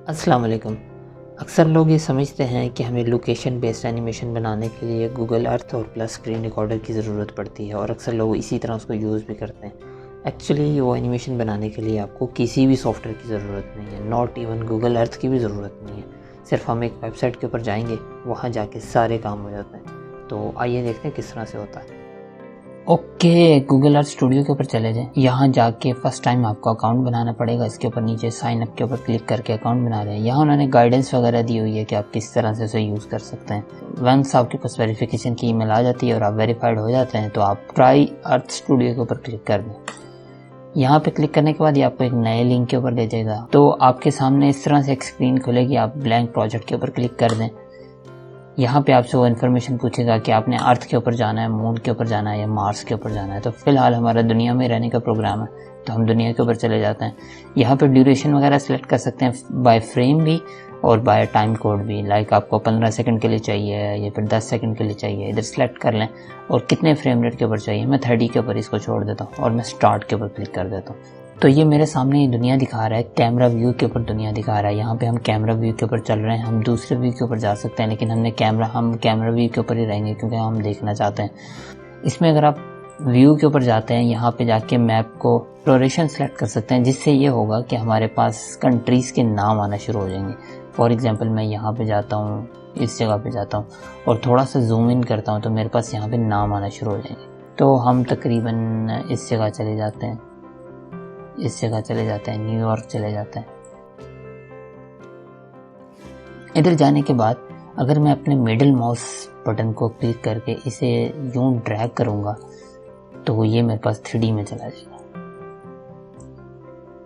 अस्सलाम वालेकुम। अक्सर लोग ये समझते हैं कि हमें लोकेशन बेस्ड एनिमेशन बनाने के लिए गूगल अर्थ और प्लस स्क्रीन रिकॉर्डर की ज़रूरत पड़ती है और अक्सर लोग इसी तरह उसको यूज़ भी करते हैं। एक्चुअली वो एनिमेशन बनाने के लिए आपको किसी भी सॉफ्टवेयर की ज़रूरत नहीं है, नॉट इवन गूगल अर्थ की भी ज़रूरत नहीं है। सिर्फ हम एक वेबसाइट के ऊपर जाएंगे, वहाँ जाके सारे काम हो जाते हैं। तो आइए देखते हैं किस तरह से होता है। ओके, गूगल अर्थ स्टूडियो के ऊपर चले जाएं। यहाँ जाके फर्स्ट टाइम आपको अकाउंट बनाना पड़ेगा। इसके ऊपर नीचे साइन अप के ऊपर क्लिक करके अकाउंट बना रहे हैं। यहाँ उन्होंने गाइडेंस वगैरह दी हुई है कि आप किस तरह से उसे यूज़ कर सकते हैं। वंस आपके पास वेरिफिकेशन की ईमेल आ जाती है और आप वेरीफाइड हो जाते हैं तो आप ट्राई अर्थ स्टूडियो के ऊपर क्लिक कर दें। यहाँ पे क्लिक करने के बाद ये आपको एक नए लिंक के ऊपर ले जाएगा। तो आपके सामने इस तरह से एक स्क्रीन खुलेगी। आप ब्लैंक प्रोजेक्ट के ऊपर क्लिक कर दें। यहाँ पे आपसे वो इन्फॉर्मेशन पूछेगा कि आपने अर्थ के ऊपर जाना है, मून के ऊपर जाना है या मार्स के ऊपर जाना है। तो फिलहाल हमारा दुनिया में रहने का प्रोग्राम है, तो हम दुनिया के ऊपर चले जाते हैं। यहाँ पे ड्यूरेशन वगैरह सेलेक्ट कर सकते हैं बाय फ्रेम भी और बाय टाइम कोड भी। लाइक आपको 15 सेकंड के लिए चाहिए या फिर 10 सेकंड के लिए चाहिए, इधर सेलेक्ट कर लें। और कितने फ्रेम रेट के ऊपर चाहिए, मैं 30 के ऊपर इसको छोड़ देता हूँ और मैं स्टार्ट के ऊपर क्लिक कर देता हूँ। तो ये मेरे सामने ये दुनिया दिखा रहा है, कैमरा व्यू के ऊपर दुनिया दिखा रहा है। यहाँ पे हम कैमरा व्यू के ऊपर चल रहे हैं। हम दूसरे व्यू के ऊपर जा सकते हैं, लेकिन हम कैमरा व्यू के ऊपर ही रहेंगे क्योंकि हम देखना चाहते हैं। इसमें अगर आप व्यू के ऊपर जाते हैं, यहाँ पे जाके मैप को एक्सप्लोरेशन सेलेक्ट कर सकते हैं, जिससे ये होगा कि हमारे पास कंट्रीज़ के नाम आना शुरू हो जाएंगे। फॉर एग्जाम्पल मैं यहाँ पे जाता हूँ, इस जगह पे जाता हूँ और थोड़ा सा जूम इन करता हूँ तो मेरे पास यहाँ पे नाम आना शुरू हो जाएंगे। तो हम तकरीबन इस जगह चले जाते हैं, न्यूयॉर्क चले जाते हैं। इधर जाने के बाद अगर मैं अपने मिडिल माउस बटन को क्लिक करके इसे यूं ड्रैग करूंगा तो ये मेरे पास 3D में चला जाएगा।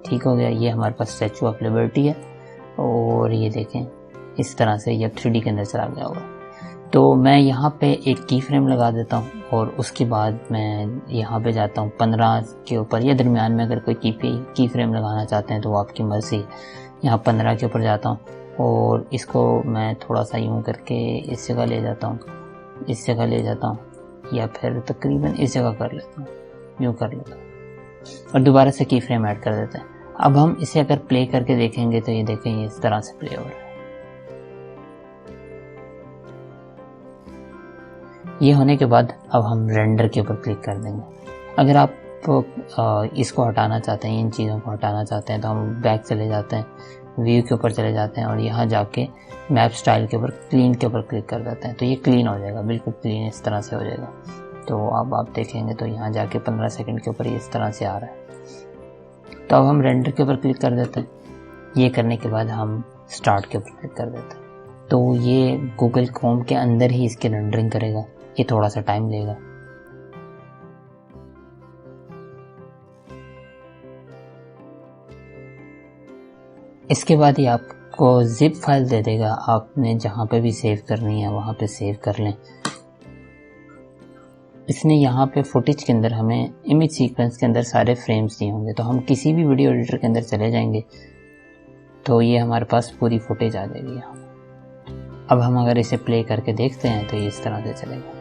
ठीक हो गया, ये हमारे पास स्टैचू ऑफ लिबर्टी है और ये देखें इस तरह से ये 3D के अंदर चला गया होगा। तो मैं यहाँ पे एक की फ्रेम लगा देता हूँ और उसके बाद मैं यहाँ पे जाता हूँ 15 के ऊपर या दरमियान में। अगर कोई की फ्रेम लगाना चाहते हैं तो वो आपकी मर्ज़ी है। यहाँ 15 के ऊपर जाता हूँ और इसको मैं थोड़ा सा यूँ करके इस जगह ले जाता हूँ, या फिर तकरीबन इस जगह कर लेता हूँ, यूँ कर लेता हूँ और दोबारा से की फ्रेम ऐड कर देते हैं। अब हम इसे अगर प्ले करके देखेंगे तो ये देखें ये इस तरह से प्ले हो रहा है। ये होने के बाद अब हम रेंडर के ऊपर क्लिक कर देंगे। अगर आप इसको हटाना चाहते हैं, इन चीज़ों को हटाना चाहते हैं, तो हम बैक चले जाते हैं, व्यू के ऊपर चले जाते हैं और यहाँ जाके मैप स्टाइल के ऊपर क्लीन के ऊपर क्लिक कर देते हैं। तो ये क्लीन हो जाएगा, बिल्कुल क्लीन इस तरह से हो जाएगा। तो अब आप देखेंगे तो यहाँ जाके 15 सेकंड के ऊपर ये इस तरह से आ रहा है। तो अब हम रेंडर के ऊपर क्लिक कर देते हैं। ये करने के बाद हम स्टार्ट के ऊपर क्लिक कर देते हैं। तो ये गूगल क्रोम के अंदर ही इसकी रेंडरिंग करेगा। ये थोड़ा सा टाइम लेगा। इसके बाद ये आपको जिप फाइल दे देगा। आपने जहाँ पे भी सेव करनी है वहाँ पे सेव कर लें। इसने यहाँ पे फुटेज के अंदर हमें इमेज सीक्वेंस के अंदर सारे फ्रेम्स दिए होंगे। तो हम किसी भी वीडियो एडिटर के अंदर चले जाएंगे तो ये हमारे पास पूरी फुटेज आ जाएगी यहाँ। अब हम अगर इसे प्ले करके देखते हैं तो ये इस तरह से चलेगा।